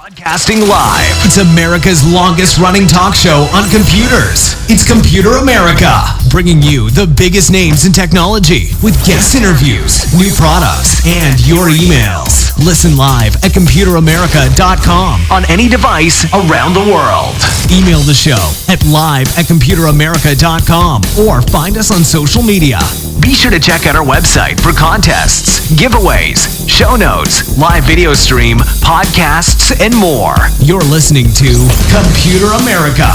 Broadcasting live. It's America's longest running talk show on computers. It's Computer America, bringing you the biggest names in technology with guest interviews, new products, and your emails. Listen live at computeramerica.com on any device around the world. Email the show at live@computeramerica.com or find us on social media. Be sure to check out our website for contests, giveaways, show notes, live video stream, podcasts, and more. You're listening to Computer America.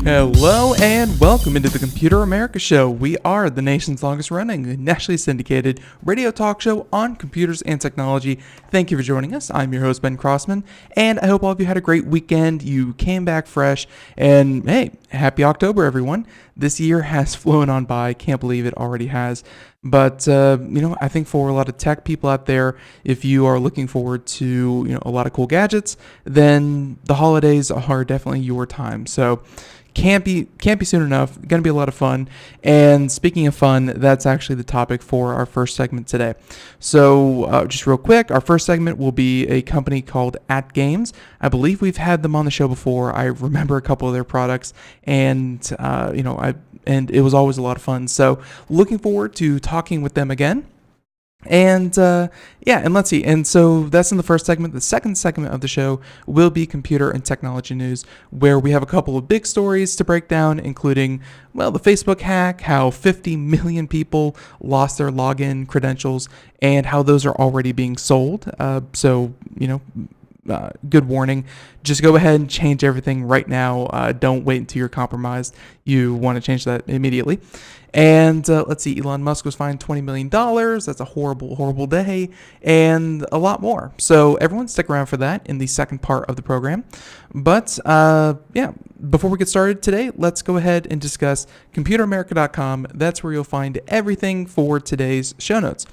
Hello and welcome into the Computer America Show. We are the nation's longest running, nationally syndicated radio talk show on computers and technology. Thank you for joining us. I'm your host, Ben Crossman, and I hope all of you had a great weekend. You came back fresh, and hey, happy October, everyone. This year has flown on by. Can't believe it already has. But, I think for a lot of tech people out there, if you are looking forward to, a lot of cool gadgets, then the holidays are definitely your time. So can't be soon enough. Going to be a lot of fun. And speaking of fun, that's actually the topic for our first segment today. So just real quick, our first segment will be a company called AtGames. I believe we've had them on the show before. I remember a couple of their products, and and it was always a lot of fun. So looking forward to talking with them again. And and let's see. And so that's in the first segment. The second segment of the show will be computer and technology news, where we have a couple of big stories to break down, including, the Facebook hack, how 50 million people lost their login credentials, and how those are already being sold. Good warning. Just go ahead and change everything right now. Don't wait until you're compromised. You want to change that immediately. And let's see, Elon Musk was fined $20 million. That's a horrible, horrible day, and a lot more. So everyone stick around for that in the second part of the program. But before we get started today, let's go ahead and discuss computeramerica.com. That's where you'll find everything for today's show notes.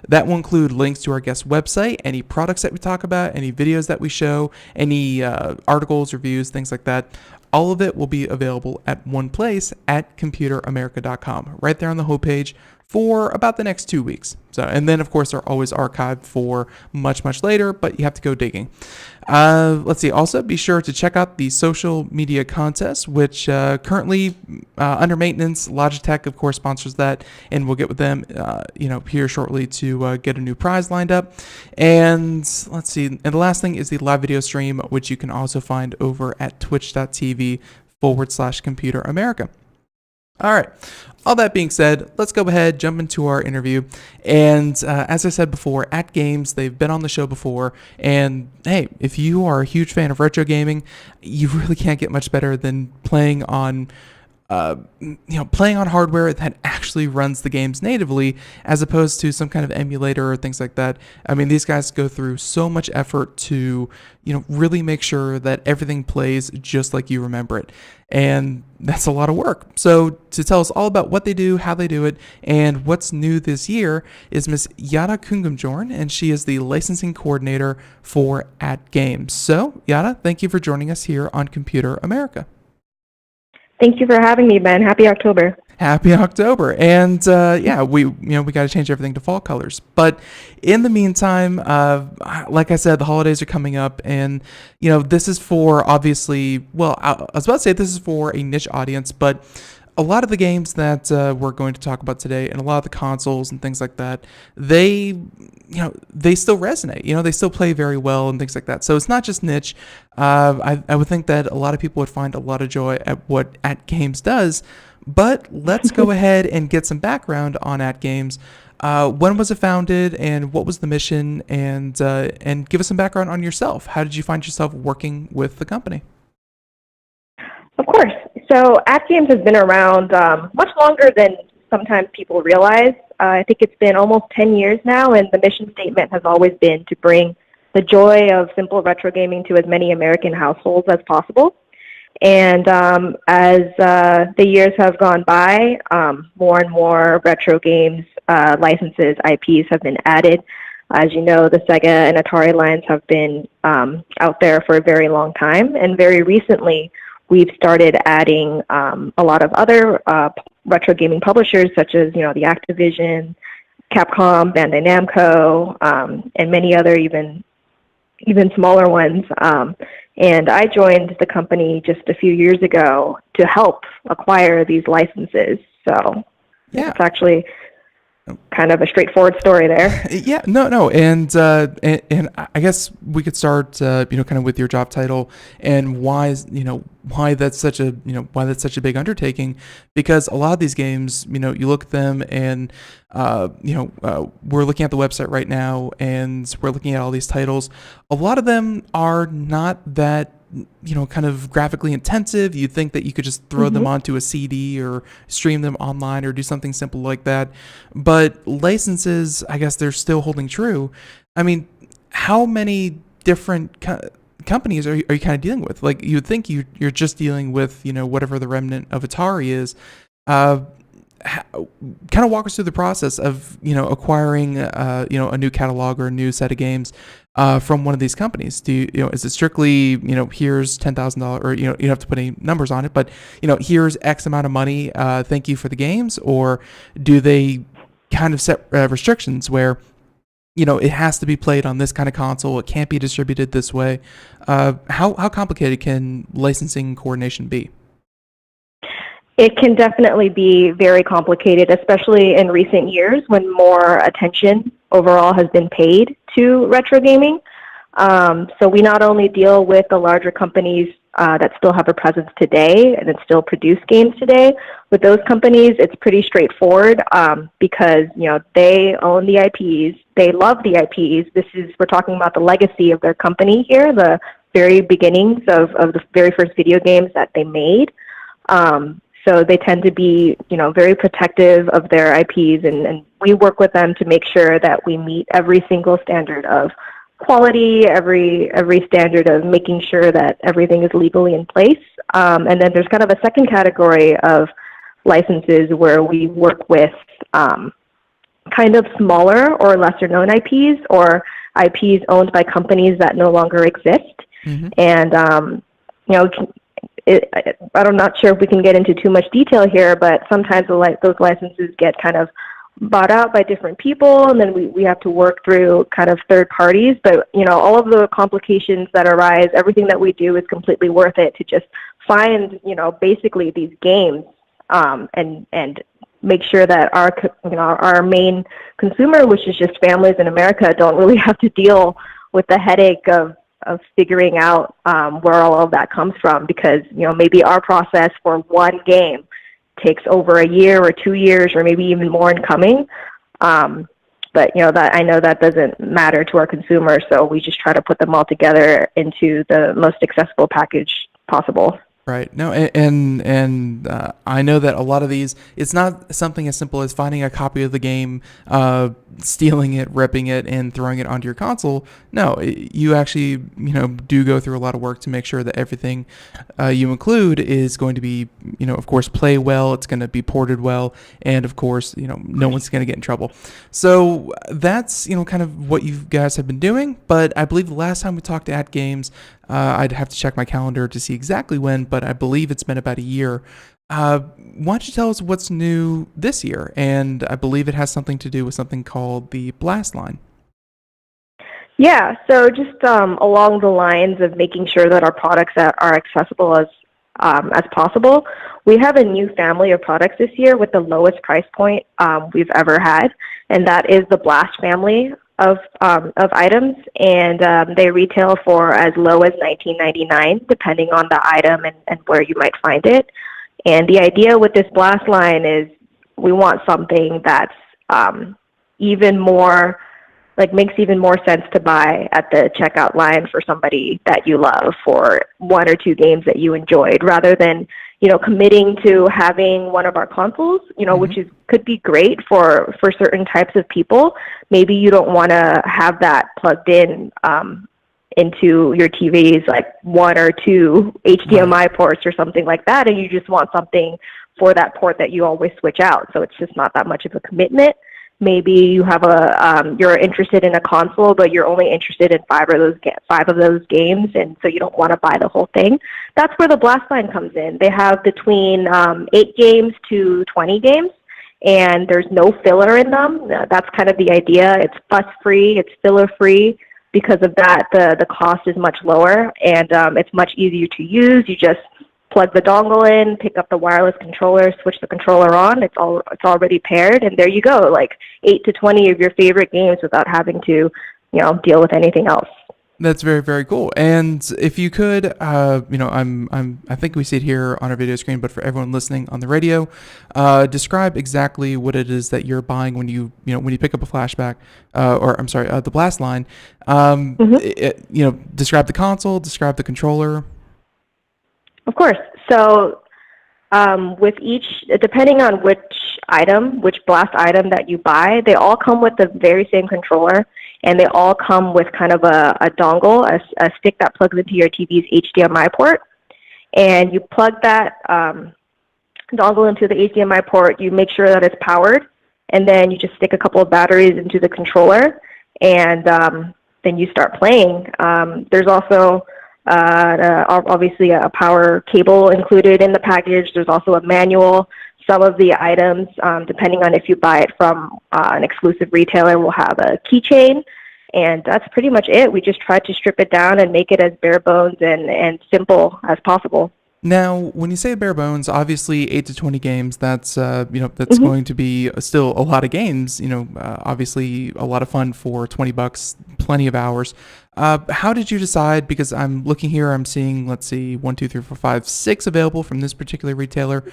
That will include links to our guest website, any products that we talk about, any videos that we show, any articles, reviews, things like that. All of it will be available at one place at computeramerica.com, right there on the homepage for about the next 2 weeks. And then, of course, they're always archived for much, much later, but you have to go digging. Let's see. Also, be sure to check out the social media contest, which currently under maintenance. Logitech, of course, sponsors that, and we'll get with them, here shortly to get a new prize lined up. And let's see. And the last thing is the live video stream, which you can also find over at twitch.tv/Computer America. All right. All that being said, let's go ahead, jump into our interview. And as I said before, AtGames, they've been on the show before. And hey, if you are a huge fan of retro gaming, you really can't get much better than playing on hardware that actually runs the games natively, as opposed to some kind of emulator or things like that. I mean, these guys go through so much effort to, really make sure that everything plays just like you remember it. And that's a lot of work. So to tell us all about what they do, how they do it, and what's new this year is Miss Yada Khoongumjorn, and she is the licensing coordinator for AtGames. So Yada, thank you for joining us here on Computer America. Thank you for having me, Ben. Happy October. Happy October. And we got to change everything to fall colors. But in the meantime, like I said, the holidays are coming up, and this is for obviously, I was about to say this is for a niche audience, but a lot of the games that we're going to talk about today, and a lot of the consoles and things like that, they still resonate. They still play very well and things like that. So it's not just niche. I would think that a lot of people would find a lot of joy at what AtGames does. But let's go ahead and get some background on AtGames. When was it founded, and what was the mission? And give us some background on yourself. How did you find yourself working with the company? Of course. So AtGames has been around much longer than sometimes people realize. I think it's been almost 10 years now, and the mission statement has always been to bring the joy of simple retro gaming to as many American households as possible. And as the years have gone by, more and more retro games, licenses, IPs have been added. As you know, the Sega and Atari lines have been out there for a very long time, and very recently we've started adding a lot of other retro gaming publishers, such as the Activision, Capcom, Bandai Namco, and many other even smaller ones. And I joined the company just a few years ago to help acquire these licenses. So Yeah. it's actually kind of a straightforward story there. Yeah, no, and I guess we could start, kind of with your job title and why that's such a big undertaking, because a lot of these games, you look at them and, we're looking at the website right now and we're looking at all these titles. A lot of them are not that kind of graphically intensive. You'd think that you could just throw them onto a CD or stream them online or do something simple like that. But licenses, I guess they're still holding true. I mean, how many different companies are you kind of dealing with? Like, you'd think you're just dealing with, whatever the remnant of Atari is. Kind of walk us through the process of, acquiring, a new catalog or a new set of games from one of these companies. Is it strictly, here's $10,000, or, you don't have to put any numbers on it, but, here's X amount of money, thank you for the games? Or do they kind of set restrictions where, it has to be played on this kind of console, it can't be distributed this way? How complicated can licensing coordination be? It can definitely be very complicated, especially in recent years when more attention overall has been paid to retro gaming. So we not only deal with the larger companies that still have a presence today and that still produce games today. With those companies, it's pretty straightforward because they own the IPs, they love the IPs. We're talking about the legacy of their company here, the very beginnings of the very first video games that they made. So they tend to be, very protective of their IPs, and we work with them to make sure that we meet every single standard of quality, every standard of making sure that everything is legally in place. And then there's kind of a second category of licenses where we work with kind of smaller or lesser known IPs, or IPs owned by companies that no longer exist. And, I'm not sure if we can get into too much detail here, but sometimes those licenses get kind of bought out by different people, and then we have to work through kind of third parties. But, all of the complications that arise, everything that we do is completely worth it to just find, basically these games and make sure that our main consumer, which is just families in America, don't really have to deal with the headache of figuring out where all of that comes from, because maybe our process for one game takes over a year or 2 years or maybe even more in coming. But that I know that doesn't matter to our consumers, so we just try to put them all together into the most accessible package possible. Right. No, and I know that a lot of these, it's not something as simple as finding a copy of the game, stealing it, ripping it, and throwing it onto your console. No, you actually, do go through a lot of work to make sure that everything you include is going to be, of course, play well, it's going to be ported well, and of course, no one's going to get in trouble. So that's, kind of what you guys have been doing. But I believe the last time we talked to AtGames, I'd have to check my calendar to see exactly when, but I believe it's been about a year. Why don't you tell us what's new this year? And I believe it has something to do with something called the Blast line. Yeah, so just along the lines of making sure that our products are accessible as possible, we have a new family of products this year with the lowest price point we've ever had, and that is the Blast family of items, and they retail for as low as $19.99, depending on the item and where you might find it. And the idea with this Blast line is we want something that's even more, makes even more sense to buy at the checkout line for somebody that you love for 1 or 2 games that you enjoyed, rather than committing to having one of our consoles, which could be great for certain types of people. Maybe you don't want to have that plugged in into your TV's 1 or 2 HDMI ports or something like that, and you just want something for that port that you always switch out. So it's just not that much of a commitment. Maybe you have you're interested in a console, but you're only interested in 5 of those games, and so you don't want to buy the whole thing. That's where the Blast line comes in. They have between 8 games to 20 games, and there's no filler in them. That's kind of the idea. It's fuss-free, it's filler-free. Because of that, the cost is much lower, and it's much easier to use. You just plug the dongle in, pick up the wireless controller, switch the controller on. It's already paired, and there you go, like 8 to 20 of your favorite games without having to, deal with anything else. That's very, very cool. And if you could, I think we see it here on our video screen, but for everyone listening on the radio, describe exactly what it is that you're buying when you pick up a flashback, the blast line. Describe the console, describe the controller. Of course. So, with each, depending on which blast item that you buy, they all come with the very same controller. And they all come with kind of a dongle, a stick that plugs into your TV's HDMI port. And you plug that dongle into the HDMI port. You make sure that it's powered. And then you just stick a couple of batteries into the controller. And then you start playing. There's also obviously a power cable included in the package. There's also a manual. Some of the items, depending on if you buy it from an exclusive retailer, will have a keychain, and that's pretty much it. We just tried to strip it down and make it as bare bones and simple as possible. Now, when you say bare bones, obviously 8 to 20 games, that's going to be still a lot of games, obviously a lot of fun for $20, plenty of hours. How did you decide? Because I'm looking here, I'm seeing, let's see, 1, 2, 3, 4, 5, 6 available from this particular retailer.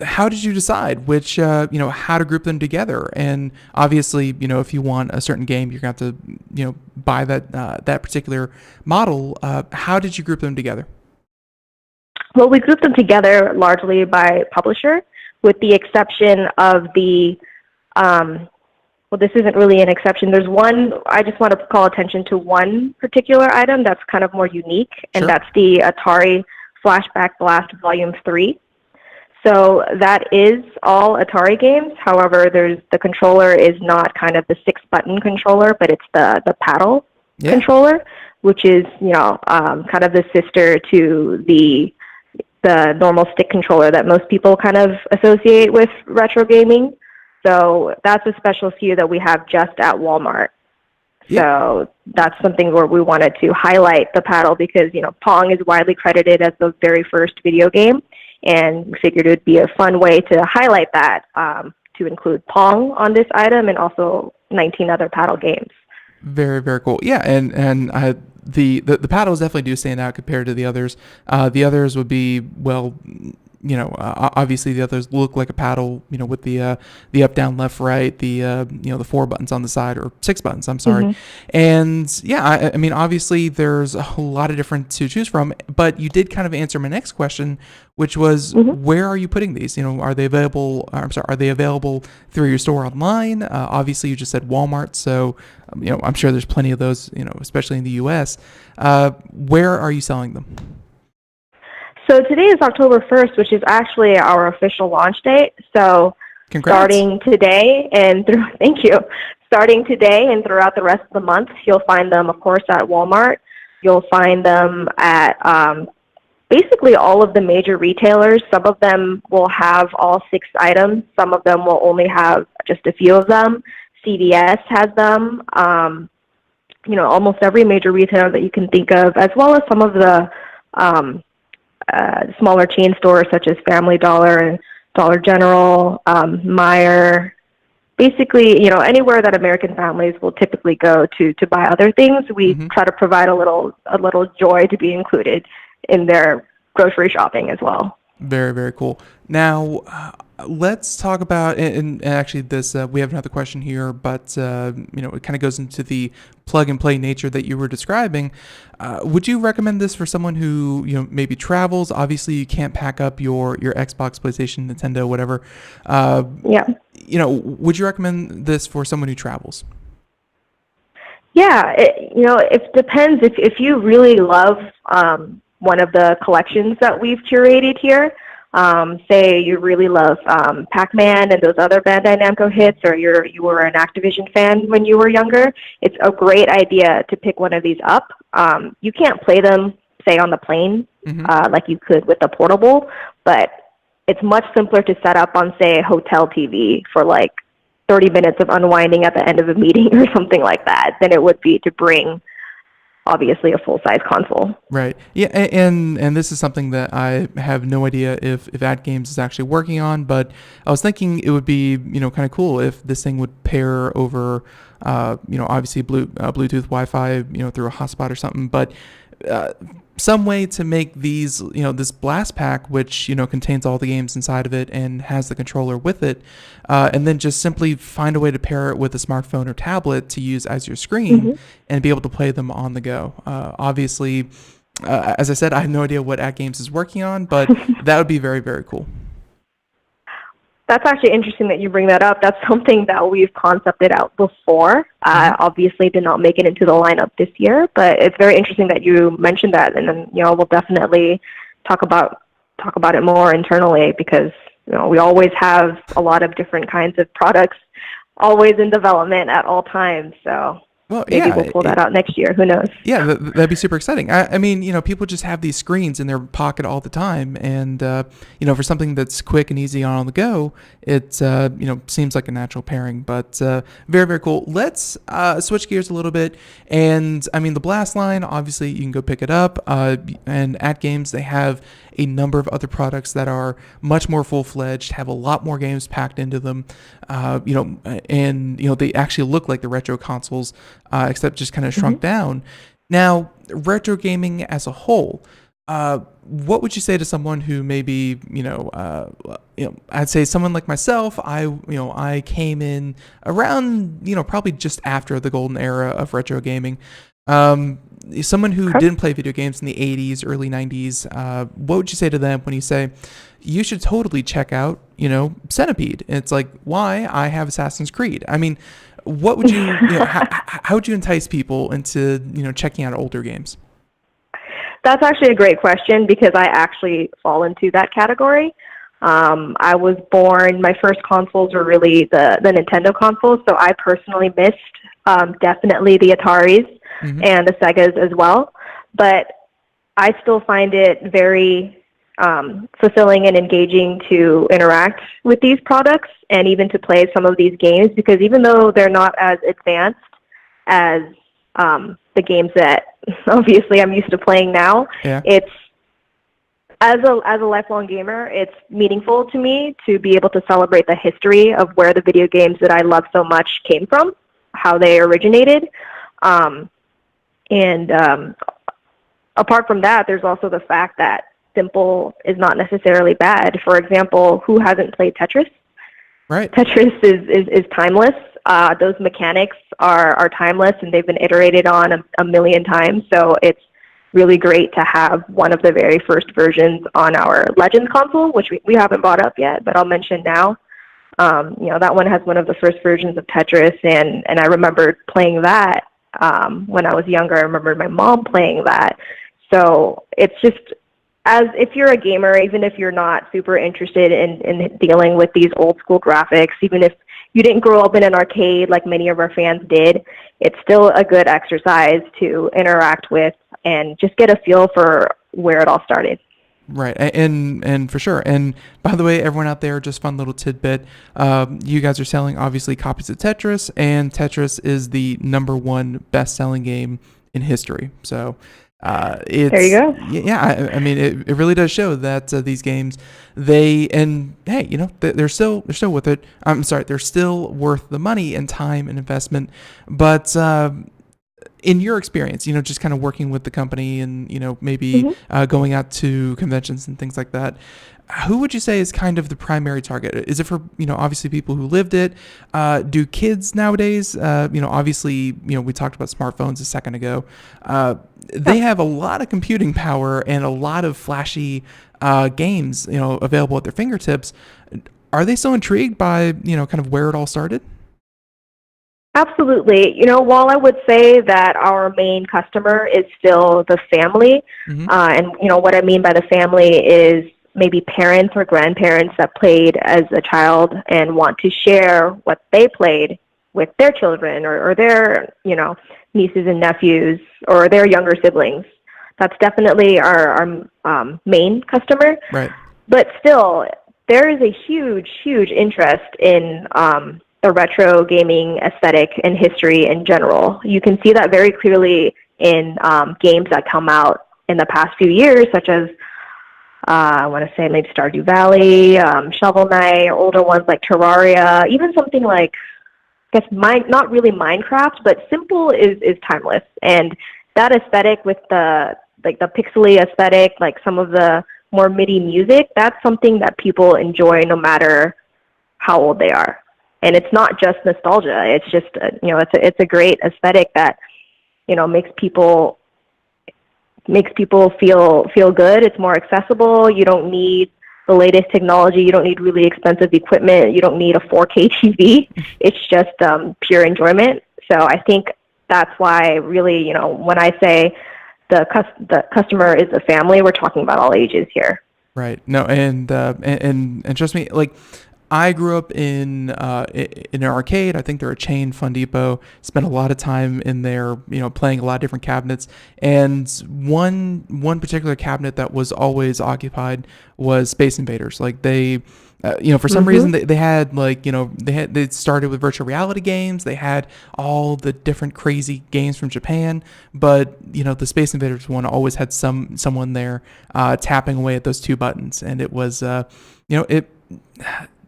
How did you decide which, how to group them together? And obviously, if you want a certain game, you're going to have to, buy that particular model. How did you group them together? Well, we grouped them together largely by publisher, with the exception of the, this isn't really an exception. There's one, I just want to call attention to one particular item that's kind of more unique, and that's the Atari Flashback Blast Volume 3. So that is all Atari games. However, the controller is not kind of the 6-button controller, but it's the paddle controller, which is, kind of the sister to the normal stick controller that most people kind of associate with retro gaming. So that's a special SKU that we have just at Walmart. So that's something where we wanted to highlight the paddle because, Pong is widely credited as the very first video game. And we figured it would be a fun way to highlight that, to include Pong on this item and also 19 other paddle games. Very, very cool. Yeah, and the paddles definitely do stand out compared to the others. The others would be, obviously the others look like a paddle, with the up, down, left, right, the 4 buttons on the side, or 6 buttons, I'm sorry. And yeah, I mean, obviously there's a lot of different to choose from, but you did kind of answer my next question, which was, where are you putting these? Are they available? Are they available through your store online? Obviously you just said Walmart, so, I'm sure there's plenty of those, especially in the US. Where are you selling them? So today is October 1st, which is actually our official launch date. So starting today and starting today and throughout the rest of the month, you'll find them, of course, at Walmart. You'll find them at basically all of the major retailers. Some of them will have all 6 items. Some of them will only have just a few of them. CVS has them. Almost every major retailer that you can think of, as well as some of the smaller chain stores such as Family Dollar and Dollar General, Meijer. Basically, anywhere that American families will typically go to buy other things, we try to provide a little joy to be included in their grocery shopping as well. Very, very cool. Now, let's talk about, and actually this, we have another question here, but, it kind of goes into the plug and play nature that you were describing. Would you recommend this for someone who, maybe travels? Obviously you can't pack up your Xbox, PlayStation, Nintendo, whatever. Would you recommend this for someone who travels? Yeah, it depends. If you really love, one of the collections that we've curated here, say you really love Pac-Man and those other Bandai Namco hits, or you were an Activision fan when you were younger, it's a great idea to pick one of these up. You can't play them, say, on the plane like you could with a portable, but it's much simpler to set up on, say, a hotel TV for like 30 minutes of unwinding at the end of a meeting or something like that than it would be to bring, obviously, a full-size console. Right. Yeah, and this is something that I have no idea if AtGames is actually working on, but I was thinking it would be, kind of cool if this thing would pair over, obviously Bluetooth, Wi-Fi, through a hotspot or something, but some way to make these, this blast pack, which, contains all the games inside of it and has the controller with it, and then just simply find a way to pair it with a smartphone or tablet to use as your screen and be able to play them on the go. Obviously, as I said, I have no idea what AtGames is working on, but that would be very, very cool. That's actually interesting that you bring that up. That's something that we've concepted out before. Obviously did not make it into the lineup this year, but it's very interesting that you mentioned that. And then, we'll definitely talk about it more internally because, we always have a lot of different kinds of products always in development at all times. So maybe we'll pull that out next year. Who knows? Yeah, that'd be super exciting. I mean, people just have these screens in their pocket all the time. And, for something that's quick and easy on the go, it, seems like a natural pairing. But very, very cool. Let's switch gears a little bit. And, I mean, the Blast line, obviously, you can go pick it up. And AtGames, they have a number of other products that are much more full-fledged, have a lot more games packed into them, they actually look like the retro consoles, except just kind of shrunk down. Now, retro gaming as a whole, what would you say to someone who maybe, I'd say someone like myself, I came in around, probably just after the golden era of retro gaming. Someone who didn't play video games in the 80s, early 90s, what would you say to them when you say, you should totally check out, Centipede? And it's like, why? I have Assassin's Creed. I mean, what would you, how would you entice people into, checking out older games? That's actually a great question because I actually fall into that category. I was born, my first consoles were really the Nintendo consoles, so I personally missed definitely the Ataris and the Segas as well. But I still find it very fulfilling and engaging to interact with these products and even to play some of these games because even though they're not as advanced as the games that obviously I'm used to playing now, it's as a lifelong gamer, it's meaningful to me to be able to celebrate the history of where the video games that I love so much came from, how they originated. Apart from that, there's also the fact that simple is not necessarily bad. For example, who hasn't played Tetris? Right. Tetris is timeless. Those mechanics are timeless, and they've been iterated on a million times. So it's really great to have one of the very first versions on our Legends console, which we haven't bought up yet, but I'll mention now. That one has one of the first versions of Tetris, and I remember playing that when I was younger. I remember my mom playing that. So it's just, as if you're a gamer, even if you're not super interested in dealing with these old school graphics, even if you didn't grow up in an arcade like many of our fans did, it's still a good exercise to interact with and just get a feel for where it all started. Right, and for sure. And by the way, everyone out there, just fun little tidbit, you guys are selling, obviously, copies of Tetris, and Tetris is the #1 best-selling game in history. So it's, there you go. Yeah, I mean, it really does show that these games, they're still with it. I'm sorry, they're still worth the money and time and investment, but in your experience, just kind of working with the company and, maybe going out to conventions and things like that, who would you say is kind of the primary target? Is it for, obviously people who lived it? Do kids nowadays, obviously, we talked about smartphones a second ago. They have a lot of computing power and a lot of flashy games, available at their fingertips. Are they so intrigued by, kind of where it all started? Absolutely. While I would say that our main customer is still the family, and what I mean by the family is maybe parents or grandparents that played as a child and want to share what they played with their children or their, nieces and nephews or their younger siblings. That's definitely our main customer. Right. But still, there is a huge interest in the retro gaming aesthetic and history in general. You can see that very clearly in games that come out in the past few years, such as I want to say maybe Stardew Valley, Shovel Knight, or older ones like Terraria, even something like, I guess, not really Minecraft, but Simple is timeless. And that aesthetic with the pixely aesthetic, like some of the more MIDI music, that's something that people enjoy no matter how old they are. And it's not just nostalgia. It's just, it's a great aesthetic that, makes people feel good. It's more accessible. You don't need the latest technology. You don't need really expensive equipment. You don't need a 4K TV. It's just pure enjoyment. So I think that's why really, when I say the customer is a family, we're talking about all ages here. Right. No, and trust me, like, I grew up in an arcade. I think they're a chain, Fun Depot. Spent a lot of time in there, playing a lot of different cabinets. And one particular cabinet that was always occupied was Space Invaders. Like they, for some reason they had they started with virtual reality games. They had all the different crazy games from Japan, but the Space Invaders one always had someone there tapping away at those two buttons, and it was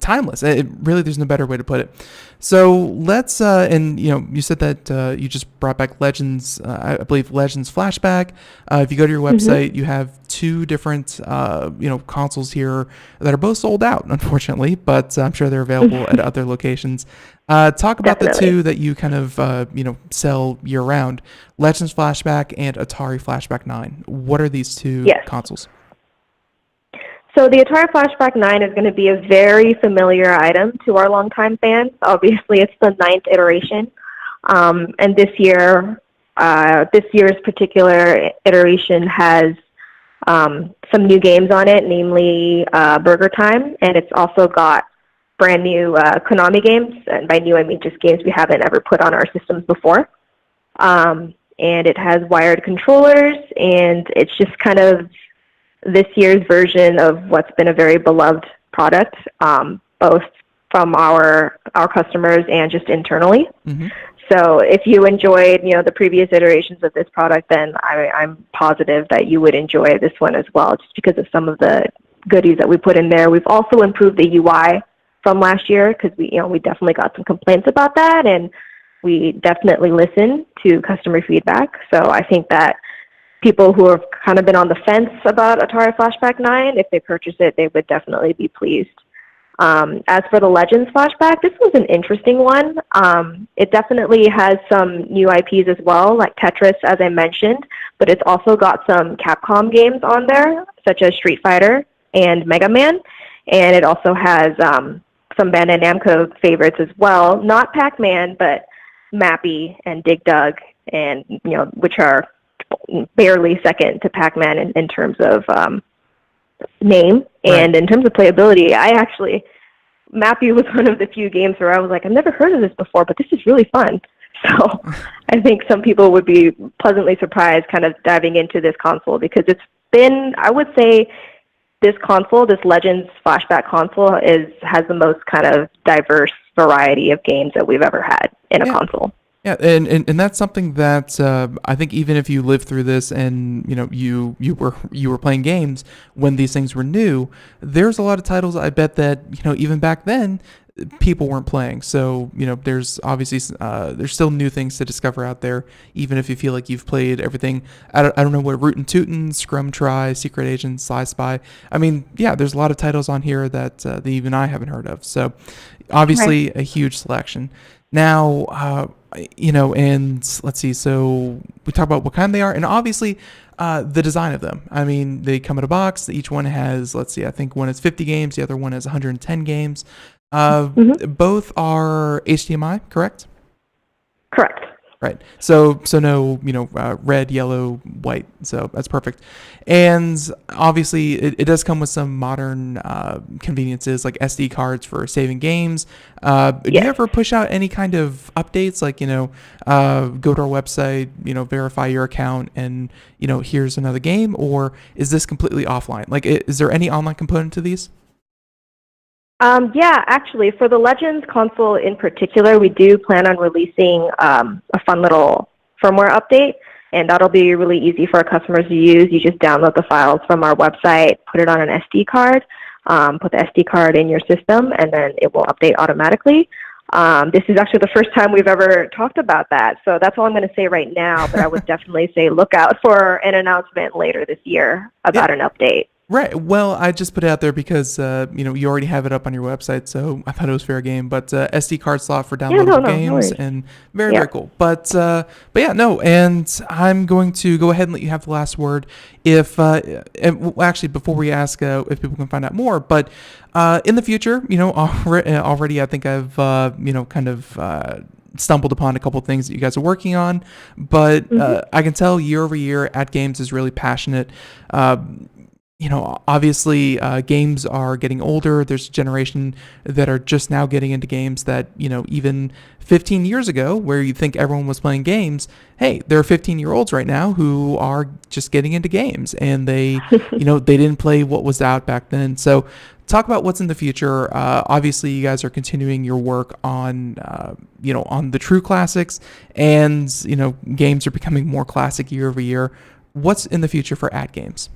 timeless. It really, there's no better way to put it. So let's and you said that you just brought back Legends, I believe Legends Flashback. If you go to your website, you have two different consoles here that are both sold out, unfortunately, but I'm sure they're available at other locations. Talk about the two that you kind of sell year round: Legends Flashback and Atari Flashback 9. What are these two consoles? So the Atari Flashback 9 is going to be a very familiar item to our longtime fans. Obviously, it's the 9th iteration. And this year's particular iteration has some new games on it, namely Burger Time, and it's also got brand new Konami games. And by new, I mean just games we haven't ever put on our systems before. And it has wired controllers, and it's just kind of this year's version of what's been a very beloved product, both from our customers and just internally. So if you enjoyed, the previous iterations of this product, then I'm positive that you would enjoy this one as well, just because of some of the goodies that we put in there. We've also improved the UI from last year because we definitely got some complaints about that, and we definitely listen to customer feedback. So I think that people who have kind of been on the fence about Atari Flashback 9, if they purchase it, they would definitely be pleased. As for the Legends Flashback, this was an interesting one. It definitely has some new IPs as well, like Tetris, as I mentioned, but it's also got some Capcom games on there, such as Street Fighter and Mega Man, and it also has some Bandai Namco favorites as well, not Pac-Man, but Mappy and Dig Dug, and which are barely second to Pac-Man in terms of name. And in terms of playability, Mappy was one of the few games where I was like, I've never heard of this before, but this is really fun. So I think some people would be pleasantly surprised kind of diving into this console, because it's been, I would say, this Legends Flashback console has the most kind of diverse variety of games that we've ever had in a console. Yeah, and that's something that I think even if you lived through this and you were playing games when these things were new, there's a lot of titles I bet that even back then people weren't playing. So there's obviously there's still new things to discover out there, even if you feel like you've played everything. I don't know what Rootin' Tootin', Scrum Try, Secret Agent, Sly Spy. I mean, yeah, there's a lot of titles on here that even I haven't heard of. So obviously a huge selection. Now, and let's see, so we talk about what kind they are, and obviously the design of them. I mean, they come in a box. Each one has, let's see, I think one has 50 games, the other one has 110 games. Both are HDMI, correct? Correct. Right. So no, red, yellow, white. So that's perfect. And obviously it does come with some modern conveniences like SD cards for saving games. Do you ever push out any kind of updates like, go to our website, verify your account and, here's another game? Or is this completely offline? Like, is there any online component to these? Yeah, actually, for the Legends console in particular, we do plan on releasing a fun little firmware update, and that'll be really easy for our customers to use. You just download the files from our website, put it on an SD card, put the SD card in your system, and then it will update automatically. This is actually the first time we've ever talked about that, so that's all I'm going to say right now, but I would definitely say look out for an announcement later this year about an update. Right. Well, I just put it out there because you already have it up on your website, so I thought it was fair game. But SD card slot for downloadable games, and very cool. But yeah, no. And I'm going to go ahead and let you have the last word. Actually, before we ask if people can find out more, but in the future, already I think I've kind of stumbled upon a couple things that you guys are working on, but I can tell year over year, AtGames is really passionate. Obviously, games are getting older. There's a generation that are just now getting into games that, even 15 years ago, where you think everyone was playing games, hey, there are 15-year-olds right now who are just getting into games, and they, they didn't play what was out back then. So talk about what's in the future. Obviously, you guys are continuing your work on, on the true classics, and, games are becoming more classic year over year. What's in the future for AtGames?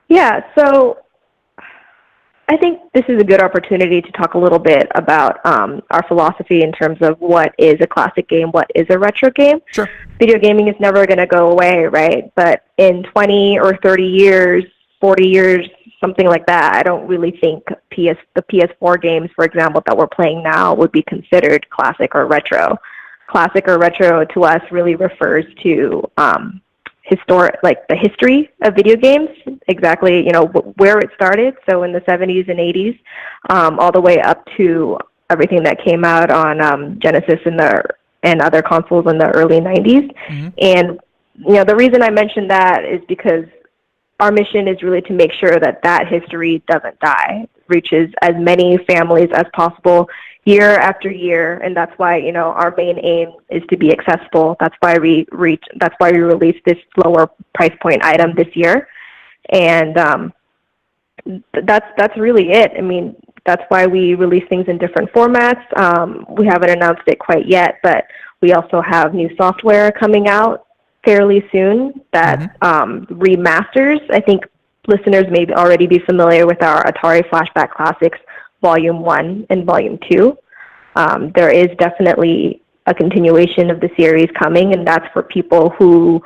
Yeah, so I think this is a good opportunity to talk a little bit about our philosophy in terms of what is a classic game, what is a retro game. Sure. Video gaming is never going to go away, right? But in 20 or 30 years, 40 years, something like that, I don't really think the PS4 games, for example, that we're playing now would be considered classic or retro. Classic or retro to us really refers to the history of video games, exactly, where it started. So in the 70s and 80s, all the way up to everything that came out on Genesis and other consoles in the early 90s. Mm-hmm. And, the reason I mentioned that is because our mission is really to make sure that history doesn't die, reaches as many families as possible year after year, and that's why our main aim is to be accessible. That's why we released this lower price point item this year, and that's really it. I mean, that's why we release things in different formats. We haven't announced it quite yet, but we also have new software coming out fairly soon that remasters. I think listeners may already be familiar with our Atari Flashback Classics Volume 1 and Volume 2. There is definitely a continuation of the series coming, and that's for people who,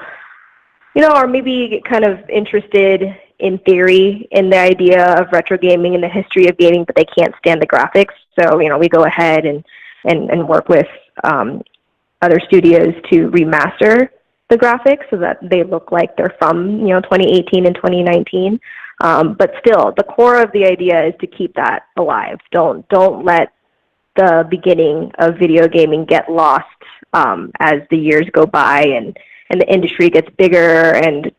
are maybe kind of interested in theory in the idea of retro gaming and the history of gaming, but they can't stand the graphics. So, we go ahead and work with other studios to remaster the graphics so that they look like they're from, 2018 and 2019. But still, the core of the idea is to keep that alive. Don't let the beginning of video gaming get lost as the years go by and the industry gets bigger and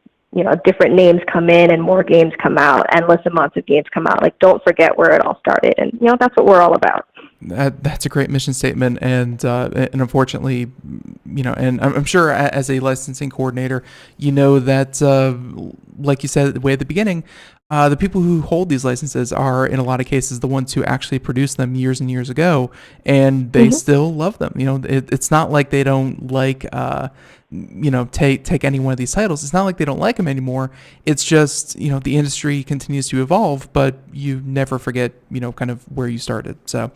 different names come in and more games come out, endless amounts of games come out. Like, don't forget where it all started, and that's what we're all about. That's a great mission statement, and unfortunately, and I'm sure as a licensing coordinator, that like you said way at the beginning, the people who hold these licenses are in a lot of cases the ones who actually produced them years and years ago, and they still love them. It's not like they don't like take any one of these titles. It's not like they don't like them anymore. It's just the industry continues to evolve, but you never forget kind of where you started. So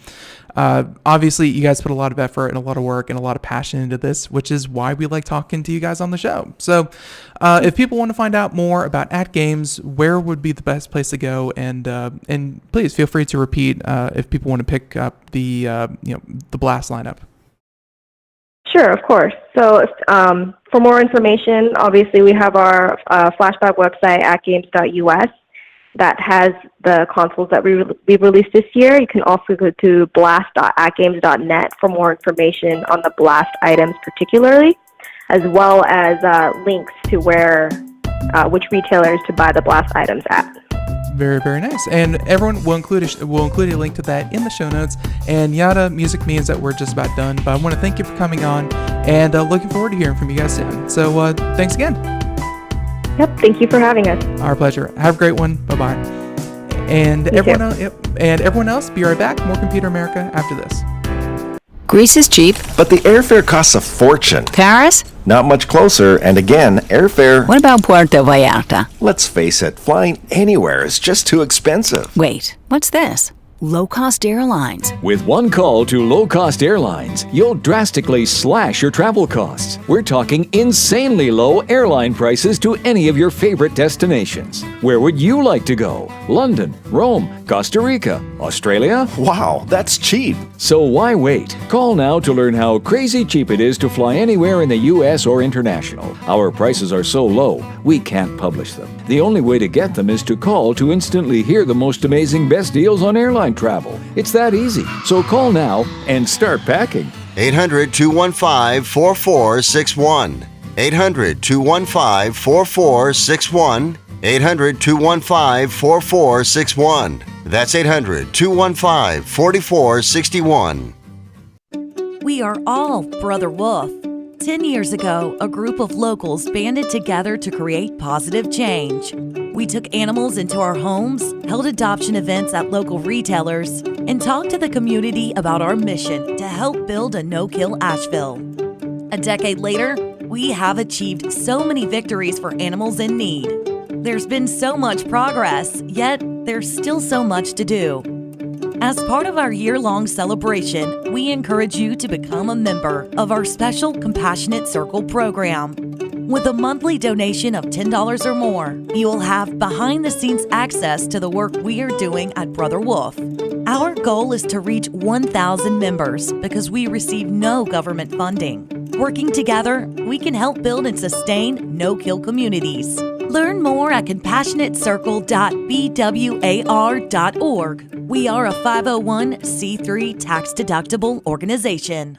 obviously you guys put a lot of effort and a lot of work and a lot of passion into this, which is why we like talking to you guys on the show. So if people want to find out more about AtGames, where would be the best place to go? And please feel free to repeat if people want to pick up the Blast lineup. Sure, of course. So for more information, obviously we have our Flashback website, atgames.us, that has the consoles that we released this year. You can also go to blast.atgames.net for more information on the Blast items particularly, as well as links to which retailers to buy the Blast items at. Very, very nice. And everyone will include a link to that in the show notes. And Yada, music means that we're just about done. But I want to thank you for coming on, and looking forward to hearing from you guys soon. So thanks again. Yep, thank you for having us. Our pleasure. Have a great one. Bye-bye. And Me too. everyone else, be right back. More Computer America after this. Greece is cheap. But the airfare costs a fortune. Paris? Not much closer, and again, airfare... What about Puerto Vallarta? Let's face it, flying anywhere is just too expensive. Wait, what's this? Low-cost airlines. With one call to low-cost airlines, you'll drastically slash your travel costs. We're talking insanely low airline prices to any of your favorite destinations. Where would you like to go? London, Rome, Costa Rica, Australia? Wow, that's cheap. So why wait? Call now to learn how crazy cheap it is to fly anywhere in the U.S. or international. Our prices are so low, we can't publish them. The only way to get them is to call to instantly hear the most amazing best deals on airline travel. It's that easy. So call now and start packing. 800-215-4461. 800-215-4461. 800-215-4461. That's 800-215-4461. We are all Brother Wolf. 10 years ago, a group of locals banded together to create positive change. We took animals into our homes, held adoption events at local retailers, and talked to the community about our mission to help build a no-kill Asheville. A decade later, we have achieved so many victories for animals in need. There's been so much progress, yet there's still so much to do. As part of our year-long celebration, we encourage you to become a member of our special Compassionate Circle program. With a monthly donation of $10 or more, you will have behind-the-scenes access to the work we are doing at Brother Wolf. Our goal is to reach 1,000 members because we receive no government funding. Working together, we can help build and sustain no-kill communities. Learn more at compassionatecircle.bwar.org. We are a 501c3 tax-deductible organization.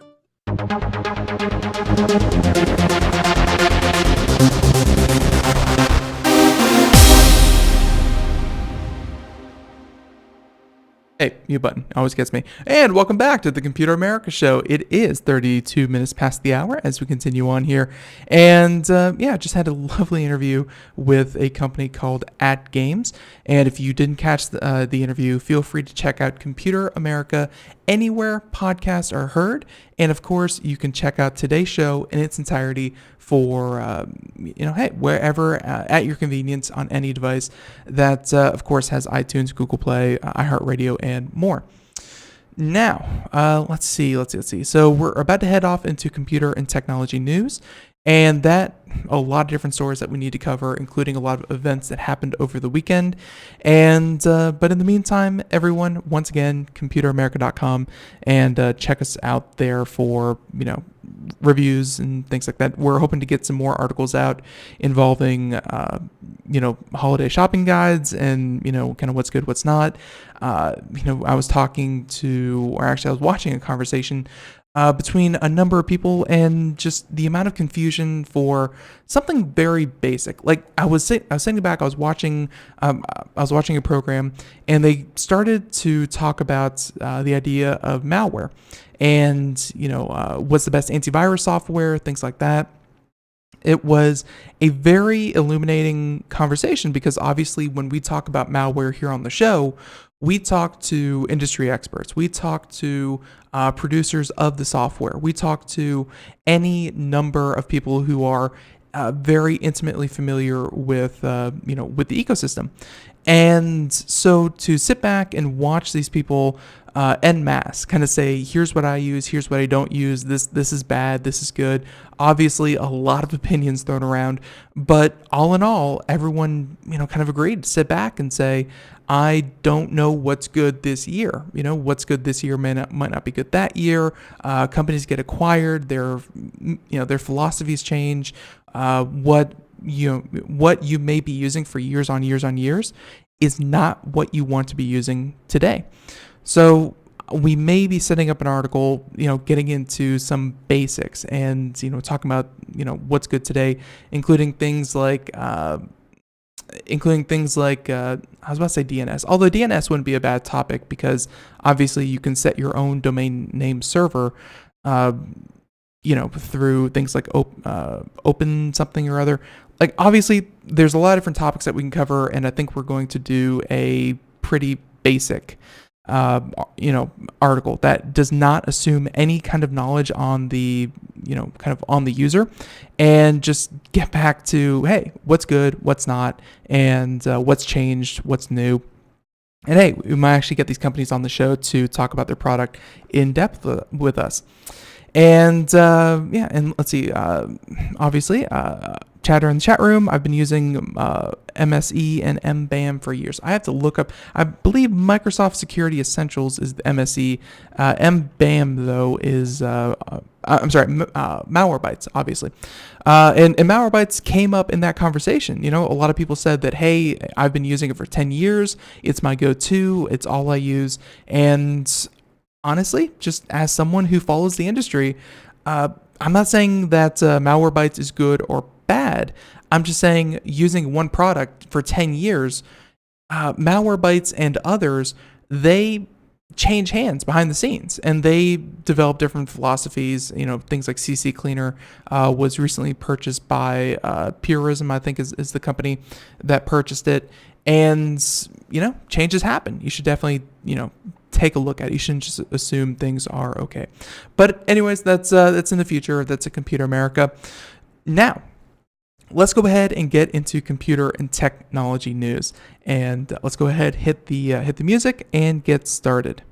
Hey, mute button. Always gets me. And welcome back to the Computer America Show. It is 32 minutes past the hour as we continue on here. And just had a lovely interview with a company called AtGames. And if you didn't catch the interview, feel free to check out Computer America anywhere podcasts are heard. And of course, you can check out today's show in its entirety for, wherever at your convenience on any device that, of course, has iTunes, Google Play, iHeartRadio, and more. Now, let's see. So we're about to head off into computer and technology news. And a lot of different stories that we need to cover, including a lot of events that happened over the weekend. And but in the meantime, everyone, once again, computeramerica.com, and check us out there for reviews and things like that. We're hoping to get some more articles out involving holiday shopping guides and kind of what's good, what's not. I was watching a conversation between a number of people, and just the amount of confusion for something very basic. Like I was thinking back, I was watching a program, and they started to talk about the idea of malware, and what's the best antivirus software, things like that. It was a very illuminating conversation because obviously when we talk about malware here on the show, we talk to industry experts. We talk to producers of the software. We talk to any number of people who are very intimately familiar with with the ecosystem. And so to sit back and watch these people en masse kind of say, here's what I use, here's what I don't use, this is bad, this is good. Obviously a lot of opinions thrown around, but all in all, everyone kind of agreed to sit back and say, I don't know what's good this year. What's good this year might not be good that year. Companies get acquired, their philosophies change. What you may be using for years on years is not what you want to be using today. So we may be setting up an article, getting into some basics and, talking about, what's good today, including things like I was about to say DNS, although DNS wouldn't be a bad topic because obviously you can set your own domain name server, through things like open something or other. Like obviously there's a lot of different topics that we can cover, and I think we're going to do a pretty basic article that does not assume any kind of knowledge on the, kind of on the user, and just get back to, hey, what's good, what's not, and what's changed, what's new. And hey, we might actually get these companies on the show to talk about their product in depth with us. And and let's see, obviously, chatter in the chat room. I've been using MSE and MBAM for years. I have to look up, I believe Microsoft Security Essentials is the MSE. MBAM, though, is, Malwarebytes, obviously. And Malwarebytes came up in that conversation. A lot of people said that, hey, I've been using it for 10 years. It's my go-to. It's all I use. And honestly, just as someone who follows the industry, I'm not saying that Malwarebytes is good or bad. I'm just saying using one product for 10 years, Malwarebytes and others, they change hands behind the scenes, and they develop different philosophies. Things like CC Cleaner was recently purchased by Purism, I think is the company that purchased it. And, changes happen. You should definitely, take a look at it. You shouldn't just assume things are okay. But anyways, that's in the future. That's a Computer America. Now, let's go ahead and get into computer and technology news. And let's go ahead, hit the music and get started.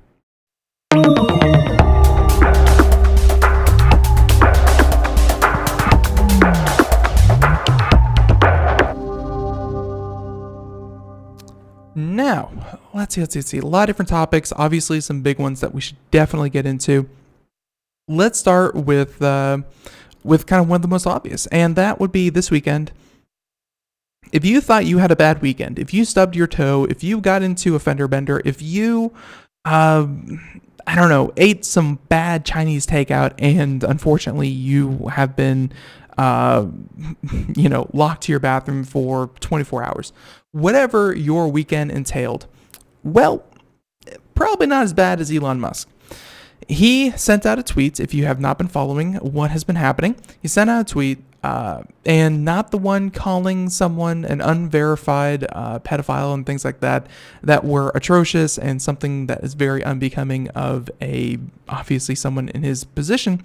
Now, let's see. A lot of different topics. Obviously, some big ones that we should definitely get into. Let's start with kind of one of the most obvious, and that would be this weekend. If you thought you had a bad weekend, if you stubbed your toe, if you got into a fender bender, if you, ate some bad Chinese takeout, and unfortunately you have been, locked to your bathroom for 24 hours, whatever your weekend entailed, well, probably not as bad as Elon Musk. He sent out a tweet. If you have not been following what has been happening, he sent out a tweet, and not the one calling someone an unverified pedophile and things like that were atrocious and something that is very unbecoming of obviously someone in his position.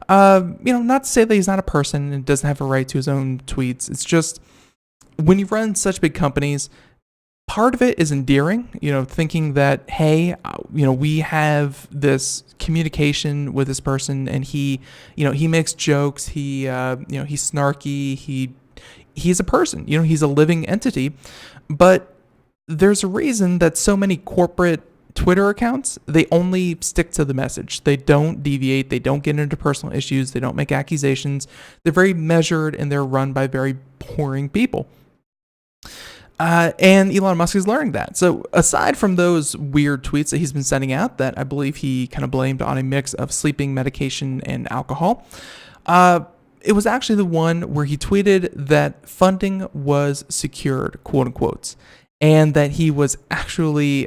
Not to say that he's not a person and doesn't have a right to his own tweets. It's just when you run such big companies, part of it is endearing, thinking that, hey, we have this communication with this person, and he makes jokes, he's snarky, he's a person, he's a living entity. But there's a reason that so many corporate Twitter accounts, they only stick to the message. They don't deviate. They don't get into personal issues. They don't make accusations. They're very measured, and they're run by very boring people. And Elon Musk is learning that. So aside from those weird tweets that he's been sending out that I believe he kind of blamed on a mix of sleeping medication and alcohol, it was actually the one where he tweeted that funding was secured, quote unquote, and that he was actually,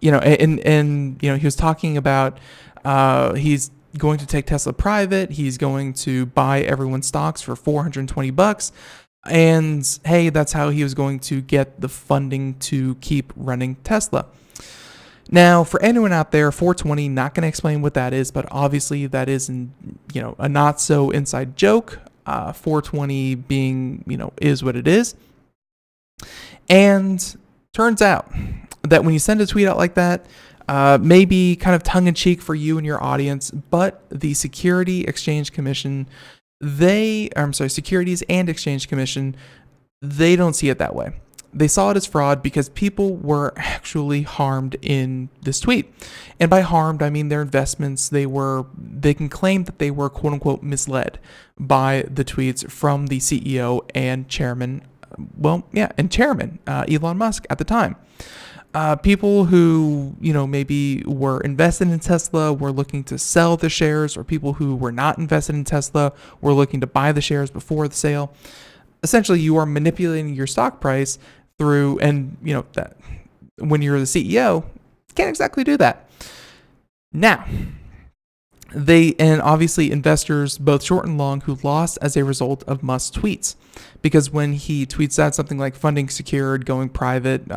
he was talking about he's going to take Tesla private. He's going to buy everyone's stocks for $420. And hey, that's how he was going to get the funding to keep running Tesla. Now, for anyone out there, 420, not going to explain what that is, but obviously that is, a not so inside joke. 420 being, is what it is. And turns out that when you send a tweet out like that, maybe kind of tongue in cheek for you and your audience, but the Securities and Exchange Commission, Securities and Exchange Commission, they don't see it that way. They saw it as fraud because people were actually harmed in this tweet. And by harmed, I mean their investments. They can claim that they were, quote unquote, misled by the tweets from the CEO and chairman, Elon Musk at the time. People who, maybe were invested in Tesla were looking to sell the shares, or people who were not invested in Tesla were looking to buy the shares before the sale. Essentially, you are manipulating your stock price through, and that when you're the CEO, you can't exactly do that. Now, And obviously investors, both short and long, who lost as a result of Musk's tweets. Because when he tweets out something like funding secured, going private,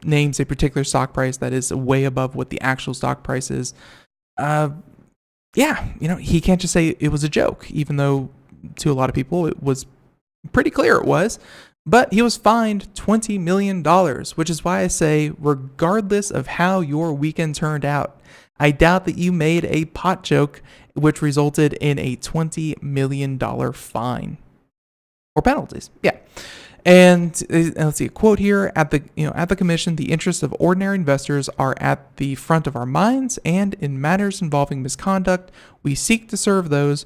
names a particular stock price that is way above what the actual stock price is, he can't just say it was a joke, even though to a lot of people it was pretty clear it was. But he was fined $20 million, which is why I say, regardless of how your weekend turned out, I doubt that you made a pot joke which resulted in a $20 million fine or penalties. Yeah. And let's see a quote here at the commission: "The interests of ordinary investors are at the front of our minds, and in matters involving misconduct, we seek to serve those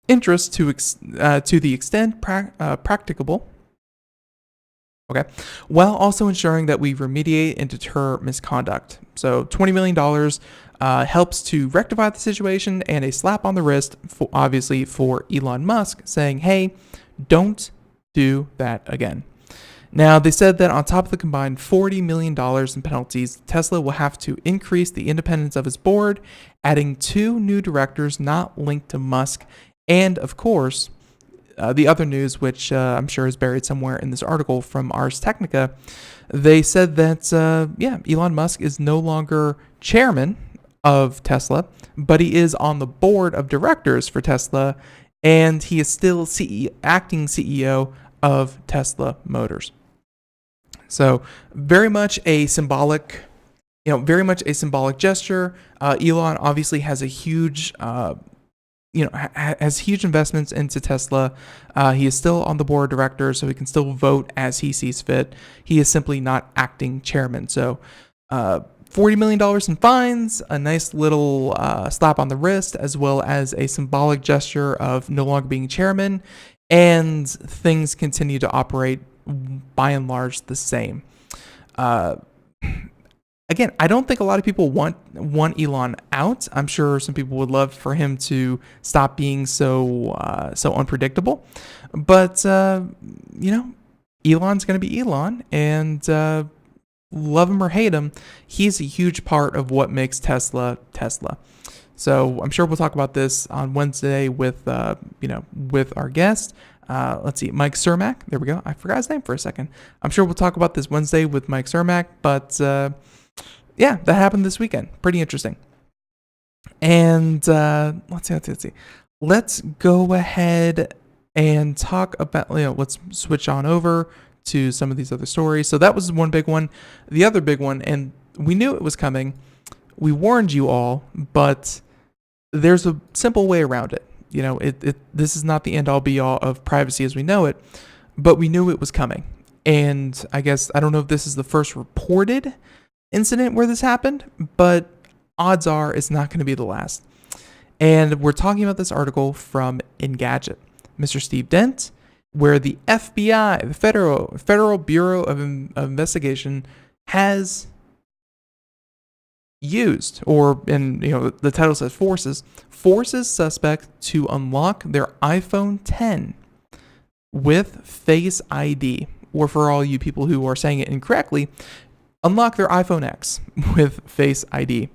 interests to the extent practicable. Okay, while also ensuring that we remediate and deter misconduct." So $20 million helps to rectify the situation, and a slap on the wrist, obviously, for Elon Musk, saying, "Hey, don't do that again." Now, they said that on top of the combined $40 million in penalties, Tesla will have to increase the independence of its board, adding 2 new directors not linked to Musk, and, of course, the other news, which I'm sure is buried somewhere in this article from Ars Technica, they said that, Elon Musk is no longer chairman of Tesla, but he is on the board of directors for Tesla, and he is still acting CEO of Tesla Motors. So very much a symbolic gesture. Elon obviously has a huge, has huge investments into Tesla. He is still on the board of directors, so he can still vote as he sees fit. He is simply not acting chairman. So $40 million in fines, a nice little slap on the wrist, as well as a symbolic gesture of no longer being chairman, and things continue to operate by and large the same. Again, I don't think a lot of people want Elon out. I'm sure some people would love for him to stop being so unpredictable. But Elon's going to be Elon, and love him or hate him, he's a huge part of what makes Tesla Tesla. So I'm sure we'll talk about this on Wednesday with our guest. Let's see, Mike Cermak. There we go. I forgot his name for a second. I'm sure we'll talk about this Wednesday with Mike Cermak. But that happened this weekend. Pretty interesting. And let's see. Let's go ahead and talk about. Let's switch on over to some of these other stories. So that was one big one. The other big one, and we knew it was coming. We warned you all, but there's a simple way around it. This is not the end-all be-all of privacy as we know it, but we knew it was coming. And I guess, I don't know if this is the first reported incident where this happened, but odds are it's not going to be the last. And we're talking about this article from Engadget. Mr. Steve Dent, where the FBI, the Federal Bureau of Investigation, has used, the title says forces suspect to unlock their iPhone 10 with Face ID, or for all you people who are saying it incorrectly, unlock their iPhone X with Face ID.